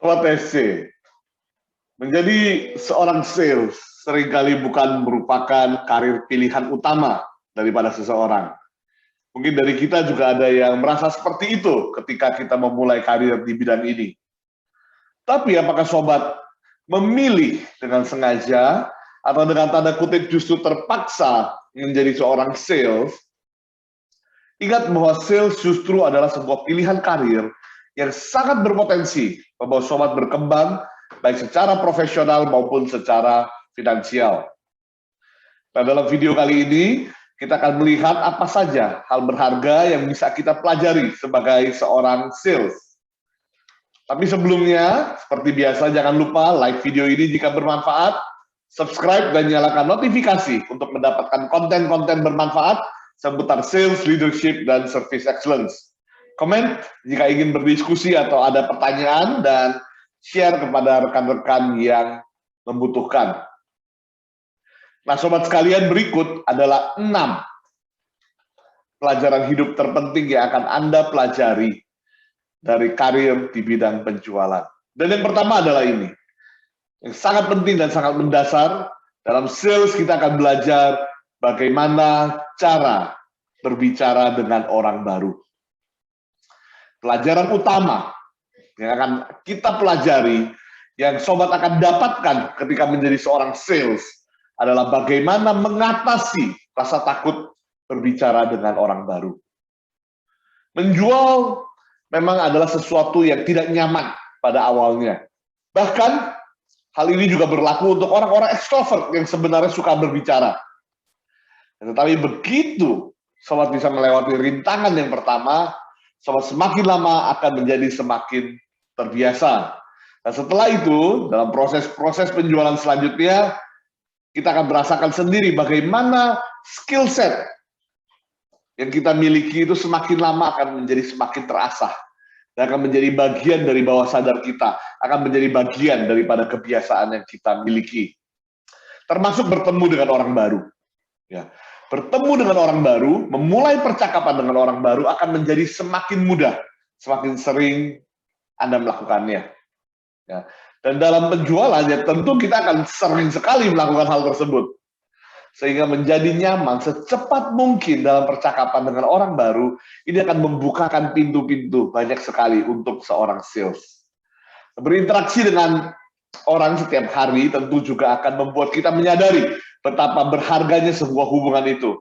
Sobat SC, menjadi seorang sales seringkali bukan merupakan karir pilihan utama daripada seseorang. Mungkin dari kita juga ada yang merasa seperti itu ketika kita memulai karir di bidang ini. Tapi apakah sobat memilih dengan sengaja atau dengan tanda kutip justru terpaksa menjadi seorang sales? Ingat bahwa sales justru adalah sebuah pilihan karir yang sangat berpotensi membawa sobat berkembang baik secara profesional maupun secara finansial. Nah, dalam video kali ini kita akan melihat apa saja hal berharga yang bisa kita pelajari sebagai seorang sales. Tapi sebelumnya, seperti biasa jangan lupa like video ini jika bermanfaat, subscribe dan nyalakan notifikasi untuk mendapatkan konten-konten bermanfaat seputar sales, leadership, dan service excellence. Komen jika ingin berdiskusi atau ada pertanyaan, dan share kepada rekan-rekan yang membutuhkan. Nah, sobat sekalian, berikut adalah 6 pelajaran hidup terpenting yang akan Anda pelajari dari karir di bidang penjualan. Dan yang pertama adalah ini, yang sangat penting dan sangat mendasar. Dalam sales kita akan belajar bagaimana cara berbicara dengan orang baru. Pelajaran utama yang akan kita pelajari, yang sobat akan dapatkan ketika menjadi seorang sales, adalah bagaimana mengatasi rasa takut berbicara dengan orang baru. Menjual memang adalah sesuatu yang tidak nyaman pada awalnya. Bahkan hal ini juga berlaku untuk orang-orang ekstrovert yang sebenarnya suka berbicara. Tetapi begitu sobat bisa melewati rintangan yang pertama, sobat semakin lama akan menjadi semakin terbiasa. Nah, setelah itu, dalam proses penjualan selanjutnya, kita akan merasakan sendiri bagaimana skill set yang kita miliki itu semakin lama akan menjadi semakin terasah. Dan akan menjadi bagian dari bawah sadar kita, akan menjadi bagian daripada kebiasaan yang kita miliki. Termasuk bertemu dengan orang baru. Ya. Bertemu dengan orang baru, memulai percakapan dengan orang baru akan menjadi semakin mudah, semakin sering Anda melakukannya. Ya. Dan dalam penjualan, ya tentu kita akan sering sekali melakukan hal tersebut. Sehingga menjadi nyaman secepat mungkin dalam percakapan dengan orang baru, ini akan membukakan pintu-pintu banyak sekali untuk seorang sales. Berinteraksi dengan orang setiap hari tentu juga akan membuat kita menyadari betapa berharganya sebuah hubungan itu.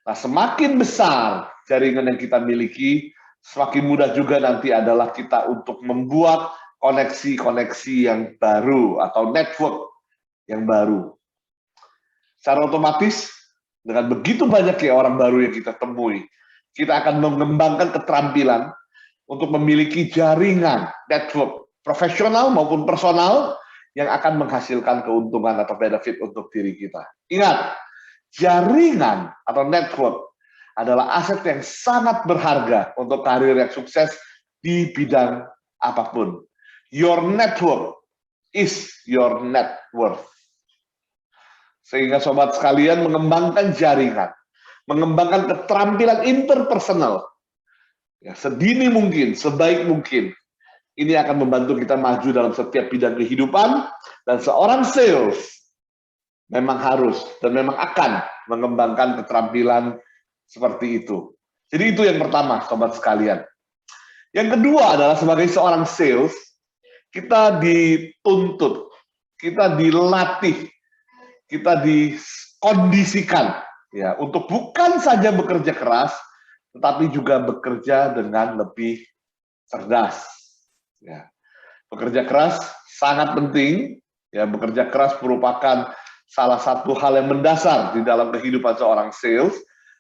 Nah, semakin besar jaringan yang kita miliki, semakin mudah juga nanti adalah kita untuk membuat koneksi-koneksi yang baru atau network yang baru. Secara otomatis, dengan begitu banyaknya orang baru yang kita temui, kita akan mengembangkan keterampilan untuk memiliki jaringan network profesional maupun personal yang akan menghasilkan keuntungan atau benefit untuk diri kita. Ingat, jaringan atau network adalah aset yang sangat berharga untuk karir yang sukses di bidang apapun. Your network is your net worth. Sehingga sobat sekalian mengembangkan jaringan, mengembangkan keterampilan interpersonal, ya, sedini mungkin, sebaik mungkin. Ini akan membantu kita maju dalam setiap bidang kehidupan, dan seorang sales memang harus dan memang akan mengembangkan keterampilan seperti itu. Jadi itu yang pertama, sobat sekalian. Yang kedua adalah sebagai seorang sales, kita dituntut, kita dilatih, kita dikondisikan ya untuk bukan saja bekerja keras, tetapi juga bekerja dengan lebih cerdas. Ya. Bekerja keras sangat penting. Ya, bekerja keras merupakan salah satu hal yang mendasar di dalam kehidupan seorang sales.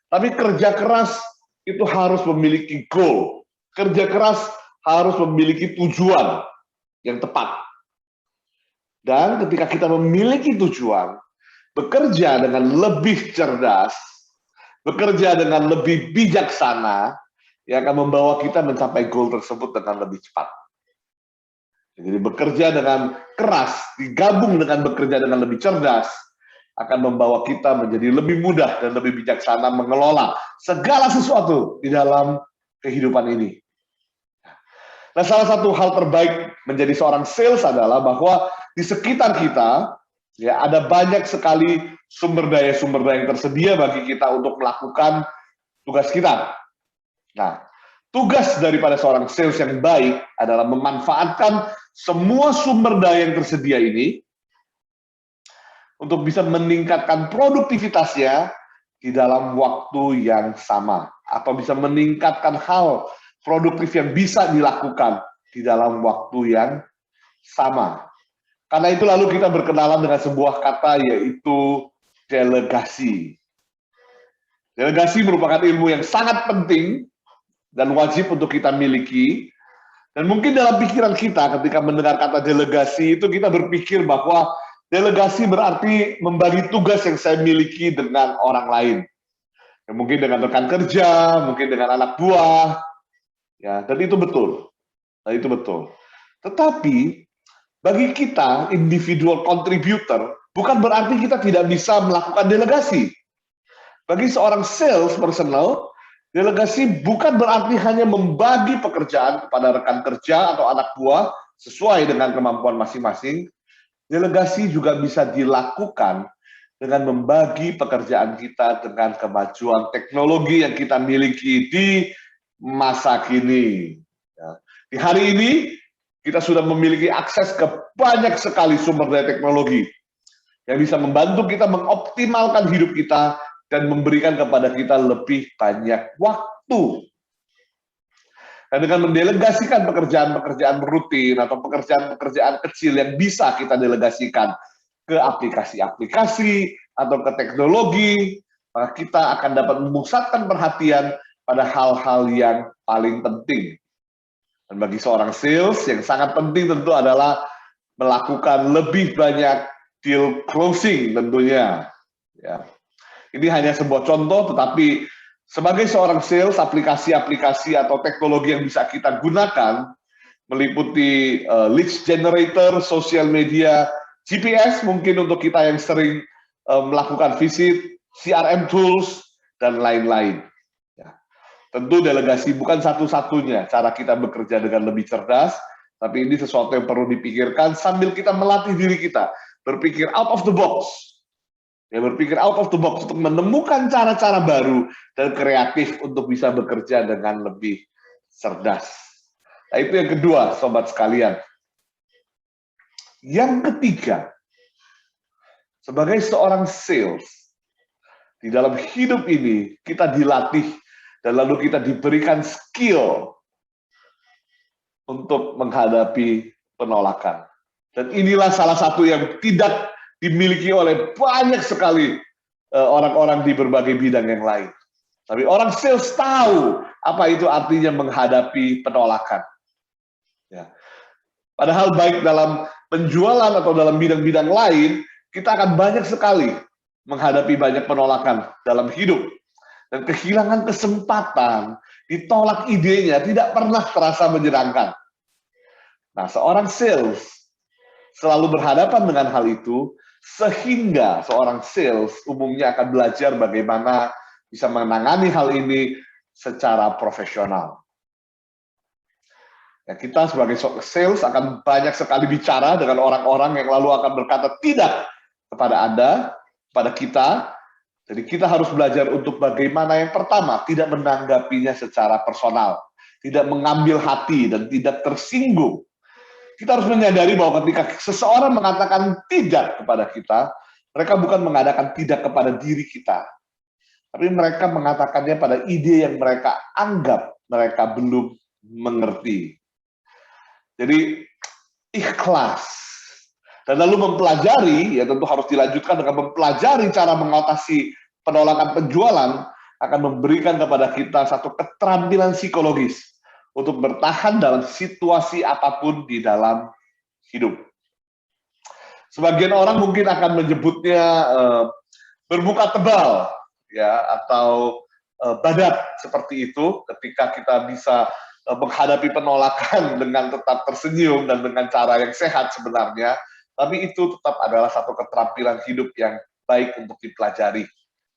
Tapi kerja keras itu harus memiliki goal. Kerja keras harus memiliki tujuan yang tepat. Dan ketika kita memiliki tujuan, bekerja dengan lebih cerdas, bekerja dengan lebih bijaksana, yang akan membawa kita mencapai goal tersebut dengan lebih cepat. Jadi bekerja dengan keras, digabung dengan bekerja dengan lebih cerdas, akan membawa kita menjadi lebih mudah dan lebih bijaksana mengelola segala sesuatu di dalam kehidupan ini. Nah, salah satu hal terbaik menjadi seorang sales adalah bahwa di sekitar kita ya ada banyak sekali sumber daya yang tersedia bagi kita untuk melakukan tugas kita. Nah, tugas daripada seorang sales yang baik adalah memanfaatkan semua sumber daya yang tersedia ini untuk bisa meningkatkan produktivitasnya di dalam waktu yang sama, atau bisa meningkatkan hal produktif yang bisa dilakukan di dalam waktu yang sama. Karena itu lalu kita berkenalan dengan sebuah kata, yaitu delegasi. Delegasi merupakan ilmu yang sangat penting dan wajib untuk kita miliki. Dan mungkin dalam pikiran kita ketika mendengar kata delegasi itu kita berpikir bahwa delegasi berarti membagi tugas yang saya miliki dengan orang lain. Ya, mungkin dengan rekan kerja, mungkin dengan anak buah. Ya, dan itu betul. Dan itu betul. Tetapi bagi kita individual contributor bukan berarti kita tidak bisa melakukan delegasi. Bagi seorang sales personal, delegasi bukan berarti hanya membagi pekerjaan kepada rekan kerja atau anak buah sesuai dengan kemampuan masing-masing. Delegasi juga bisa dilakukan dengan membagi pekerjaan kita dengan kemajuan teknologi yang kita miliki di masa kini. Di hari ini, kita sudah memiliki akses ke banyak sekali sumber daya teknologi yang bisa membantu kita mengoptimalkan hidup kita dan memberikan kepada kita lebih banyak waktu. Dan dengan mendelegasikan pekerjaan-pekerjaan rutin atau pekerjaan-pekerjaan kecil yang bisa kita delegasikan ke aplikasi-aplikasi atau ke teknologi, maka kita akan dapat memusatkan perhatian pada hal-hal yang paling penting. Dan bagi seorang sales, yang sangat penting tentu adalah melakukan lebih banyak deal closing tentunya. Ya. Ini hanya sebuah contoh, tetapi sebagai seorang sales, aplikasi-aplikasi atau teknologi yang bisa kita gunakan meliputi leads generator, social media, GPS mungkin untuk kita yang sering melakukan visit, CRM tools, dan lain-lain. Ya. Tentu delegasi bukan satu-satunya cara kita bekerja dengan lebih cerdas, tapi ini sesuatu yang perlu dipikirkan sambil kita melatih diri kita berpikir out of the box. Ya, berpikir out of the box untuk menemukan cara-cara baru dan kreatif untuk bisa bekerja dengan lebih cerdas. Nah, itu yang kedua, sobat sekalian. Yang ketiga, sebagai seorang sales, di dalam hidup ini kita dilatih dan lalu kita diberikan skill untuk menghadapi penolakan. Dan inilah salah satu yang tidak dimiliki oleh banyak sekali orang-orang di berbagai bidang yang lain. Tapi orang sales tahu apa itu artinya menghadapi penolakan. Ya. Padahal baik dalam penjualan atau dalam bidang-bidang lain, kita akan banyak sekali menghadapi banyak penolakan dalam hidup. Dan kehilangan kesempatan, ditolak idenya, tidak pernah terasa menyenangkan. Nah, seorang sales selalu berhadapan dengan hal itu, sehingga seorang sales umumnya akan belajar bagaimana bisa menangani hal ini secara profesional. Ya, kita sebagai sales akan banyak sekali bicara dengan orang-orang yang lalu akan berkata tidak kepada Anda, kepada kita. Jadi kita harus belajar untuk bagaimana yang pertama, tidak menanggapinya secara personal, tidak mengambil hati dan tidak tersinggung. Kita harus menyadari bahwa ketika seseorang mengatakan tidak kepada kita, mereka bukan mengatakan tidak kepada diri kita, tapi mereka mengatakannya pada ide yang mereka anggap mereka belum mengerti. Jadi ikhlas. Dan lalu mempelajari, ya tentu harus dilanjutkan dengan mempelajari cara mengatasi penolakan penjualan, akan memberikan kepada kita satu keterampilan psikologis untuk bertahan dalam situasi apapun di dalam hidup. Sebagian orang mungkin akan menyebutnya bermuka tebal, ya, atau badat seperti itu ketika kita bisa menghadapi penolakan dengan tetap tersenyum dan dengan cara yang sehat sebenarnya, tapi itu tetap adalah satu keterampilan hidup yang baik untuk dipelajari.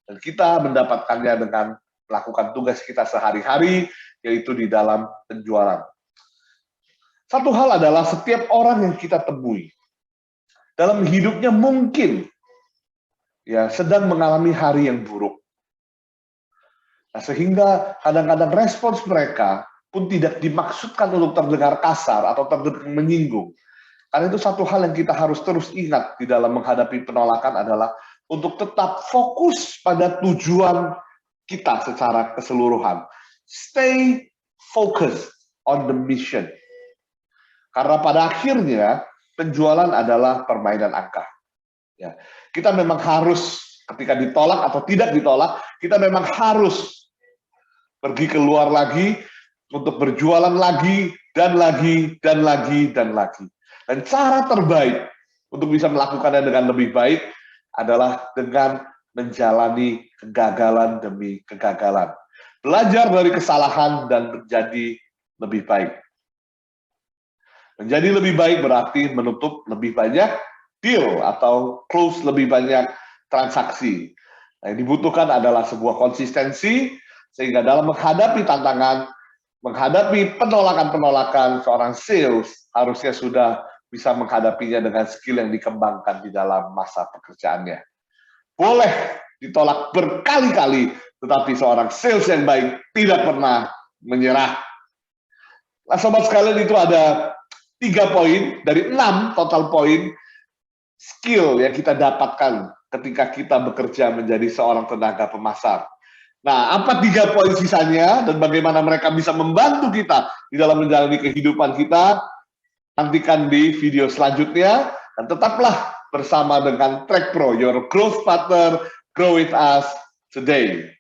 Dan kita mendapatkannya dengan melakukan tugas kita sehari-hari, yaitu di dalam penjualan. Satu hal adalah setiap orang yang kita temui dalam hidupnya mungkin ya sedang mengalami hari yang buruk. Nah, sehingga kadang-kadang respons mereka pun tidak dimaksudkan untuk terdengar kasar atau terdengar menyinggung. Karena itu satu hal yang kita harus terus ingat di dalam menghadapi penolakan adalah untuk tetap fokus pada tujuan kita secara keseluruhan. Stay focused on the mission. Karena pada akhirnya penjualan adalah permainan angka. Ya, kita memang harus ketika ditolak atau tidak ditolak, kita memang harus pergi keluar lagi untuk berjualan lagi dan lagi dan lagi dan lagi. Dan cara terbaik untuk bisa melakukannya dengan lebih baik adalah dengan menjalani kegagalan demi kegagalan. Belajar dari kesalahan dan menjadi lebih baik. Menjadi lebih baik berarti menutup lebih banyak deal atau close lebih banyak transaksi. Nah, yang dibutuhkan adalah sebuah konsistensi, sehingga dalam menghadapi tantangan, menghadapi penolakan-penolakan, seorang sales harusnya sudah bisa menghadapinya dengan skill yang dikembangkan di dalam masa pekerjaannya. Boleh ditolak berkali-kali, tetapi seorang sales yang baik tidak pernah menyerah. Nah, sobat sekalian, itu ada 3 poin dari 6 total poin skill yang kita dapatkan ketika kita bekerja menjadi seorang tenaga pemasar. Nah, apa 3 poin sisanya dan bagaimana mereka bisa membantu kita di dalam menjalani kehidupan kita? Nantikan di video selanjutnya dan tetaplah bersama dengan Track Pro, your growth partner, grow with us today.